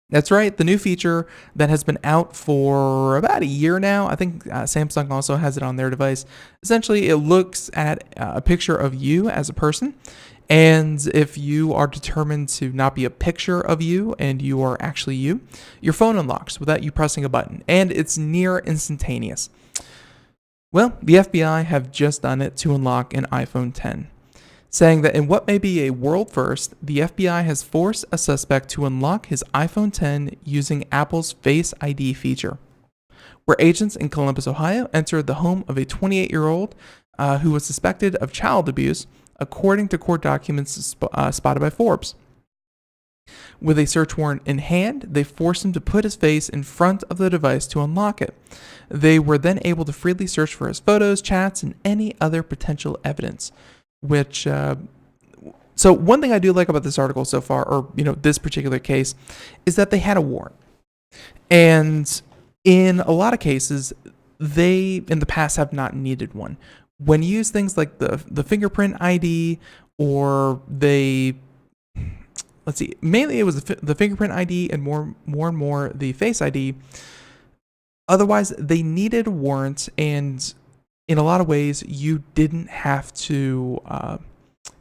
That's right, the new feature that has been out for about a year now. I think Samsung also has it on their device. Essentially, it looks at a picture of you as a person, and if you are determined to not be a picture of you and you are actually you, your phone unlocks without you pressing a button, and it's near instantaneous. Well, the FBI have just done it to unlock an iPhone 10. Saying that in what may be a world first, the FBI has forced a suspect to unlock his iPhone 10 using Apple's Face ID feature, where agents in Columbus, Ohio, entered the home of a 28-year-old who was suspected of child abuse, according to court documents spotted by Forbes. With a search warrant in hand, they forced him to put his face in front of the device to unlock it. They were then able to freely search for his photos, chats, and any other potential evidence. So one thing I do like about this article so far, or this particular case, is that they had a warrant. And in a lot of cases, they in the past have not needed one. When you use things like the fingerprint ID, or they let's see, mainly it was the fingerprint ID and more and more the Face ID. Otherwise, they needed a warrant, and in a lot of ways, you didn't have to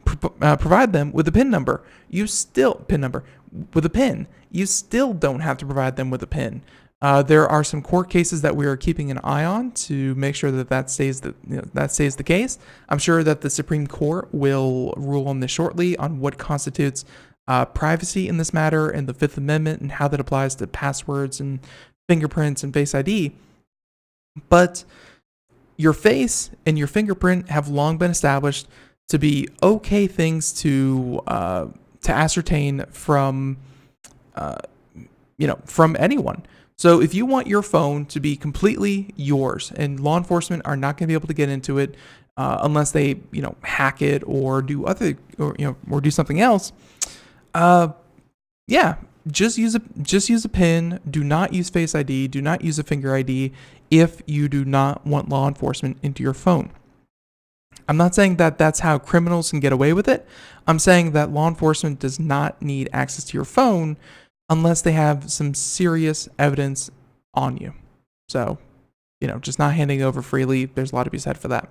provide them with a PIN number. With a PIN. You still don't have to provide them with a PIN. There are some court cases that we are keeping an eye on to make sure that stays the case. I'm sure that the Supreme Court will rule on this shortly on what constitutes privacy in this matter and the Fifth Amendment and how that applies to passwords and fingerprints and Face ID. But your face and your fingerprint have long been established to be okay things to ascertain from anyone. So if you want your phone to be completely yours, and law enforcement are not going to be able to get into it unless they hack it or do do something else, just use a PIN. Do not use Face ID. Do not use a finger ID if you do not want law enforcement into your phone. I'm not saying that that's how criminals can get away with it. I'm saying that law enforcement does not need access to your phone unless they have some serious evidence on you. So, just not handing over freely. There's a lot to be said for that.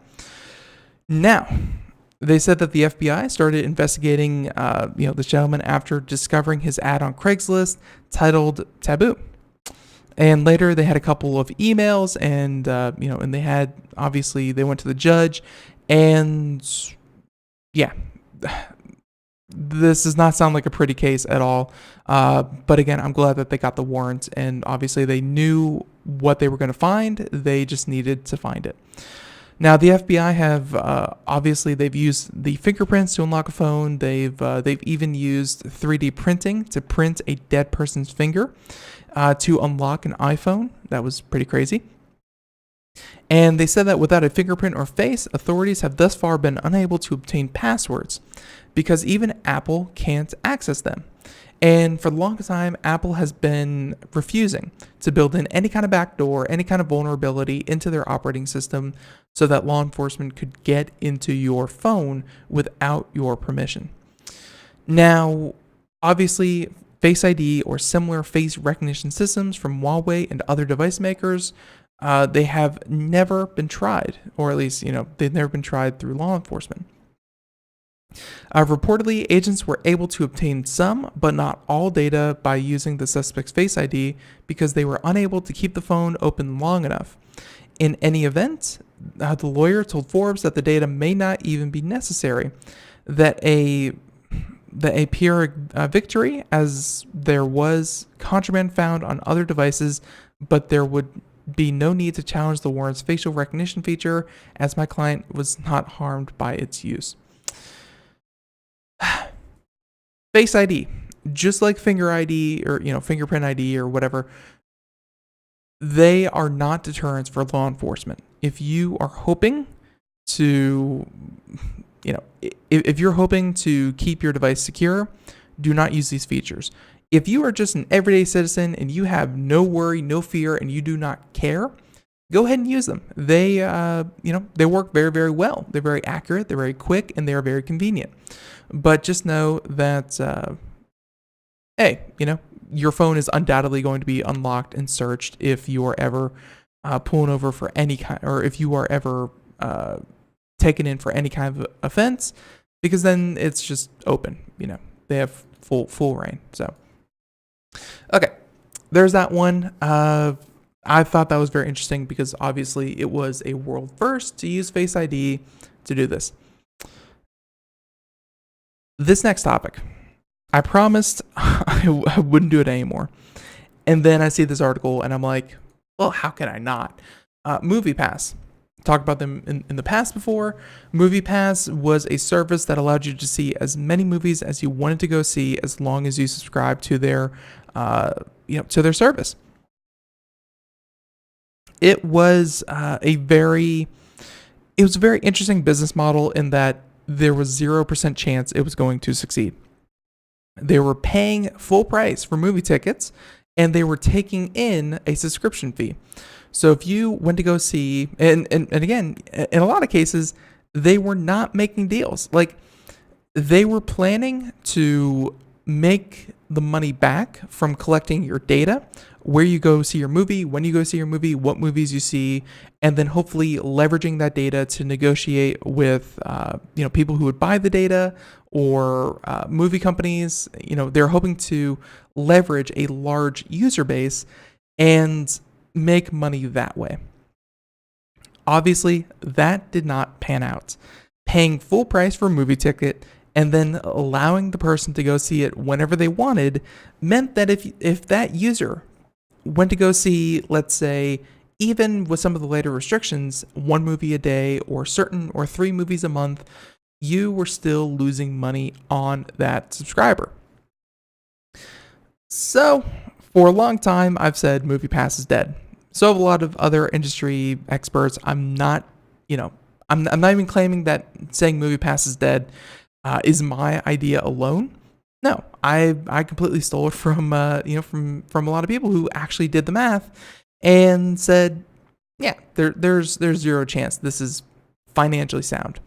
Now, they said that the FBI started investigating, this gentleman after discovering his ad on Craigslist titled Taboo. And later they had a couple of emails and, and they went to the judge and this does not sound like a pretty case at all. But again, I'm glad that they got the warrant and obviously they knew what they were going to find. They just needed to find it. Now, the FBI have obviously they've used the fingerprints to unlock a phone. They've even used 3D printing to print a dead person's finger to unlock an iPhone. That was pretty crazy. And they said that without a fingerprint or face, authorities have thus far been unable to obtain passwords because even Apple can't access them. And for the longest time, Apple has been refusing to build in any kind of backdoor, any kind of vulnerability into their operating system so that law enforcement could get into your phone without your permission. Now, obviously, Face ID or similar face recognition systems from Huawei and other device makers, they have never been tried, or at least, they've never been tried through law enforcement. Reportedly, agents were able to obtain some, but not all data by using the suspect's Face ID because they were unable to keep the phone open long enough. In any event, the lawyer told Forbes that the data may not even be necessary, that a pure victory, as there was contraband found on other devices, but there would be no need to challenge the warrant's facial recognition feature, as my client was not harmed by its use. Face ID, just like finger ID or fingerprint ID or whatever, they are not deterrents for law enforcement. If you are hoping to, if you're hoping to keep your device secure, do not use these features. If you are just an everyday citizen and you have no worry, no fear, and you do not care, go ahead and use them. They, they work very, very well. They're very accurate, they're very quick, and they are very convenient. But just know that, your phone is undoubtedly going to be unlocked and searched if you are ever pulling over for any kind, or if you are ever taken in for any kind of offense, because then it's just open. They have full reign. So, okay, there's that one. I thought that was very interesting because obviously it was a world first to use Face ID to do this. This next topic, I promised I wouldn't do it anymore. And then I see this article and I'm like, well, how can I not? MoviePass. Talked about them in the past before. MoviePass was a service that allowed you to see as many movies as you wanted to go see as long as you subscribed to their, to their service. It was a very interesting business model in that there was 0% chance it was going to succeed. They were paying full price for movie tickets, and they were taking in a subscription fee. So if you went to go see, and again, in a lot of cases, they were not making deals. Like, they were planning to make the money back from collecting your data, where you go see your movie, when you go see your movie, what movies you see, and then hopefully leveraging that data to negotiate with people who would buy the data or movie companies. They're hoping to leverage a large user base and make money that way. Obviously, that did not pan out. Paying full price for a movie ticket and then allowing the person to go see it whenever they wanted meant that if that user went to go see, let's say, even with some of the later restrictions, 1 movie a day or 3 movies a month, you were still losing money on that subscriber. So, for a long time, I've said MoviePass is dead. So have a lot of other industry experts. I'm not even claiming that saying MoviePass is dead is my idea alone. No, I completely stole it from from a lot of people who actually did the math and said, yeah, there's zero chance this is financially sound.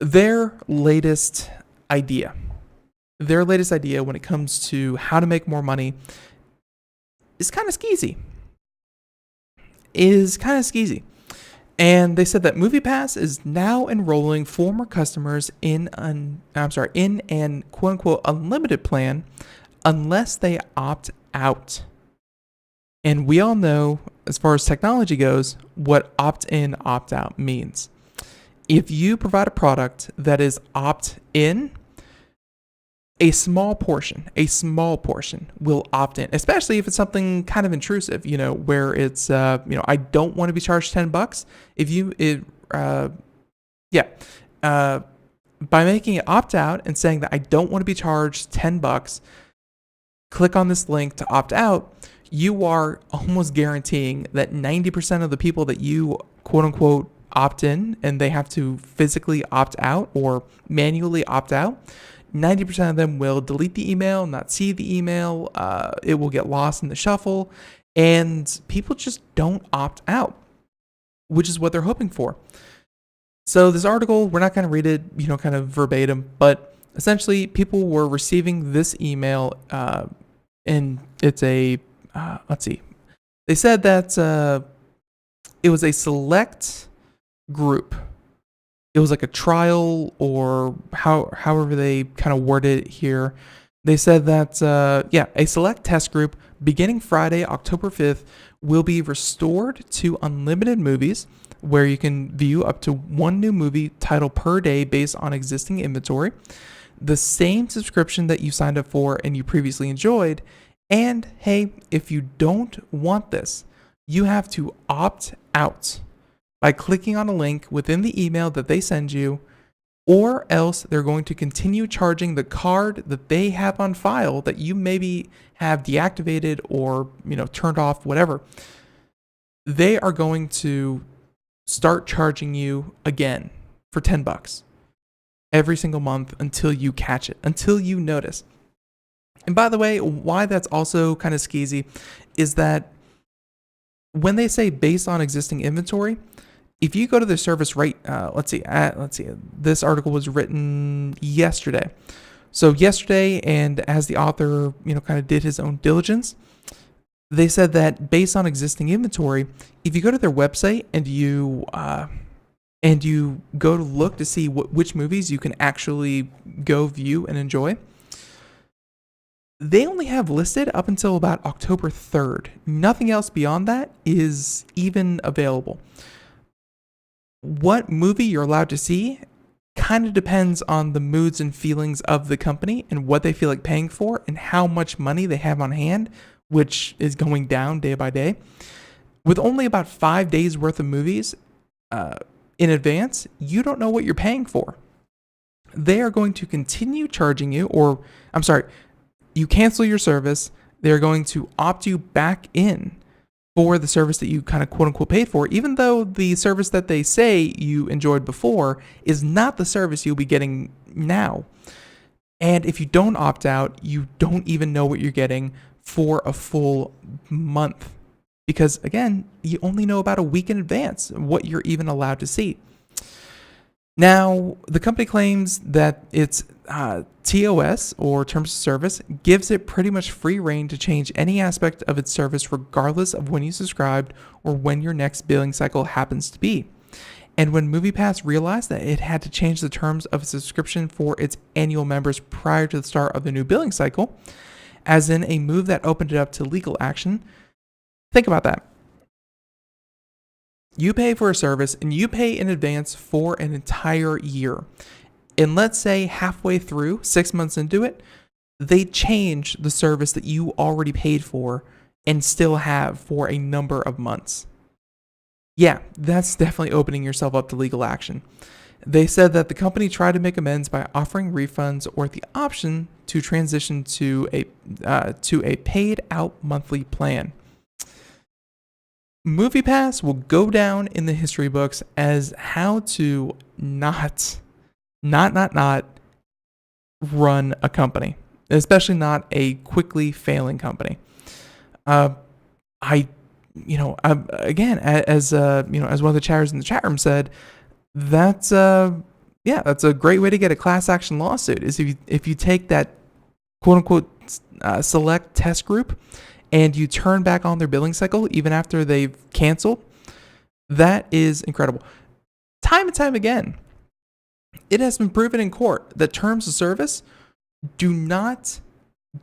Their latest idea when it comes to how to make more money is kind of skeezy. And they said that MoviePass is now enrolling former customers in an quote unquote unlimited plan unless they opt out. And we all know, as far as technology goes, what opt-in, opt-out means. If you provide a product that is opt-in, a small portion will opt in, especially if it's something kind of intrusive, where it's, I don't want to be charged $10. By making it opt out and saying that I don't want to be charged $10, click on this link to opt out, you are almost guaranteeing that 90% of the people that you quote unquote opt in and they have to physically opt out or manually opt out, 90% of them will delete the email, not see the email, it will get lost in the shuffle, and people just don't opt out, which is what they're hoping for. So this article, we're not going to read it, kind of verbatim, but essentially people were receiving this email, and it's a, they said that it was a select group. It was like a trial, or however they kind of worded it here. They said that, a select test group beginning Friday, October 5th, will be restored to unlimited movies, where you can view up to 1 new movie title per day based on existing inventory, the same subscription that you signed up for and you previously enjoyed. And hey, if you don't want this, you have to opt out by clicking on a link within the email that they send you, or else they're going to continue charging the card that they have on file that you maybe have deactivated or, turned off, whatever. They are going to start charging you again for $10 every single month until you catch it, until you notice. And by the way, why that's also kind of skeezy is that when they say based on existing inventory, if you go to the service let's see, this article was written yesterday. So yesterday, and as the author, kind of did his own diligence, they said that based on existing inventory, if you go to their website and you go to look to see which movies you can actually go view and enjoy, they only have listed up until about October 3rd. Nothing else beyond that is even available. What movie you're allowed to see kind of depends on the moods and feelings of the company and what they feel like paying for and how much money they have on hand, which is going down day by day. With only about 5 days worth of movies in advance, you don't know what you're paying for. They are going to continue charging you, you cancel your service, they're going to opt you back in for the service that you kind of quote unquote paid for, even though the service that they say you enjoyed before is not the service you'll be getting now. And if you don't opt out, you don't even know what you're getting for a full month. Because again, you only know about a week in advance what you're even allowed to see. Now, the company claims that its TOS, or Terms of Service, gives it pretty much free reign to change any aspect of its service regardless of when you subscribed or when your next billing cycle happens to be. And when MoviePass realized that it had to change the terms of its subscription for its annual members prior to the start of the new billing cycle, as in a move that opened it up to legal action, think about that. You pay for a service and you pay in advance for an entire year. And let's say halfway through, 6 months into it, they change the service that you already paid for and still have for a number of months. Yeah, that's definitely opening yourself up to legal action. They said that the company tried to make amends by offering refunds or the option to transition to a paid out monthly plan. MoviePass will go down in the history books as how to not run a company, especially not a quickly failing company. As one of the chatters in the chat room said, that's a great way to get a class action lawsuit. Is if you take that quote unquote select test group and you turn back on their billing cycle even after they've canceled. That is incredible. Time and time again, it has been proven in court that terms of service do not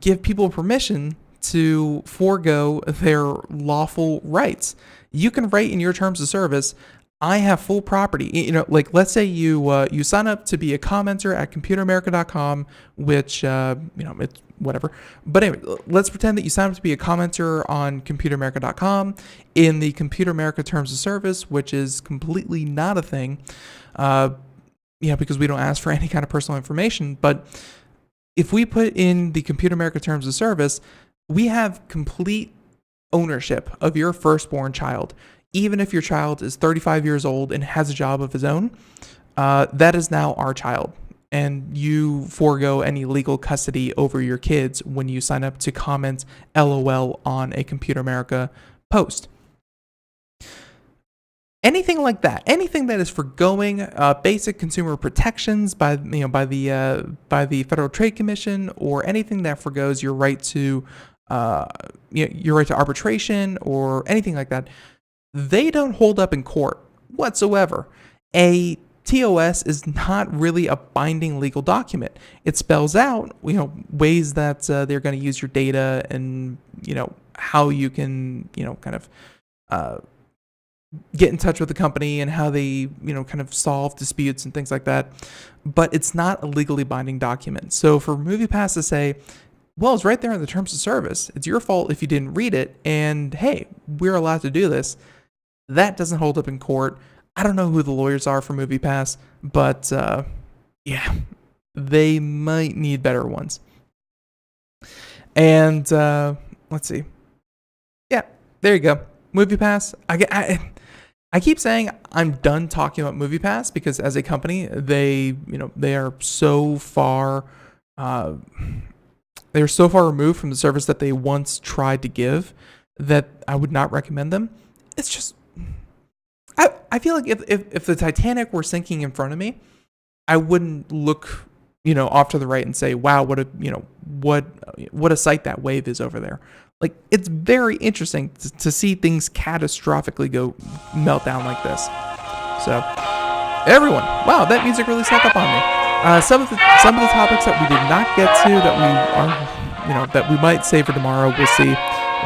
give people permission to forego their lawful rights. You can write in your terms of service, I have full property. Like let's say you sign up to be a commenter at computeramerica.com, which it's whatever. But anyway, let's pretend that you sign up to be a commenter on computeramerica.com in the Computer America terms of service, which is completely not a thing. Because we don't ask for any kind of personal information. But if we put in the Computer America terms of service, we have complete ownership of your firstborn child. Even if your child is 35 years old and has a job of his own, that is now our child. And you forego any legal custody over your kids when you sign up to comment LOL on a Computer America post. Anything like that, anything that is forgoing basic consumer protections by the Federal Trade Commission, or anything that forgoes your right to arbitration or anything like that, they don't hold up in court whatsoever. A TOS is not really a binding legal document. It spells out, ways that they're going to use your data and, how you can, get in touch with the company and how they, kind of solve disputes and things like that. But it's not a legally binding document. So for MoviePass to say, well, it's right there in the terms of service, it's your fault if you didn't read it, and hey, we're allowed to do this, that doesn't hold up in court. I don't know who the lawyers are for MoviePass, but they might need better ones. And let's see. Yeah, there you go. MoviePass. I keep saying I'm done talking about MoviePass because as a company, they are so far they're so far removed from the service that they once tried to give that I would not recommend them. It's just I feel like if the Titanic were sinking in front of me, I wouldn't look, off to the right and say, wow, what a sight that wave is over there. Like, it's very interesting to see things catastrophically melt down like this. So, everyone, wow, that music really snuck up on me. Some of the topics that we did not get to that we might save for tomorrow, we'll see.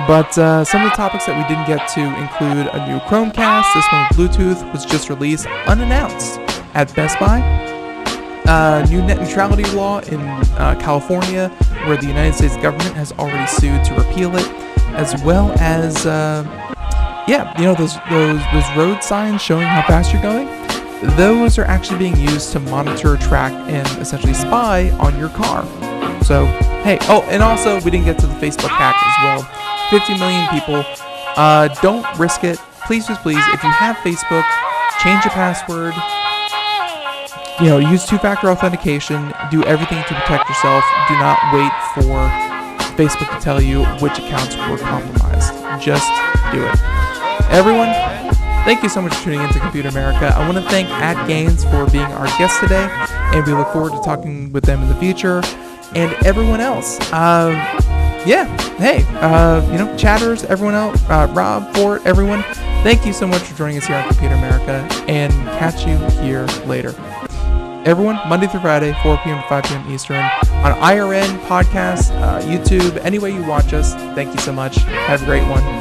But some of the topics that we didn't get to include a new Chromecast. This one with Bluetooth was just released unannounced at Best Buy. New net neutrality law in California, where the United States government has already sued to repeal it, as well as those road signs showing how fast you're going. Those are actually being used to monitor, track, and essentially spy on your car. So, hey, and also we didn't get to the Facebook hack as well. 50 million people. Don't risk it. Please, if you have Facebook, change your password. Use two-factor authentication. Do everything to protect yourself. Do not wait for Facebook to tell you which accounts were compromised. Just do it. Everyone, Thank you so much for tuning into Computer America. I want to thank AtGames for being our guest today, and we look forward to talking with them in the future. And everyone else, chatters, everyone else, Rob, Fort, everyone, thank you so much for joining us here on Computer America, and catch you here later. Everyone, Monday through Friday, 4 p.m. to 5 p.m. Eastern, on IRN, podcasts, YouTube, any way you watch us. Thank you so much. Have a great one.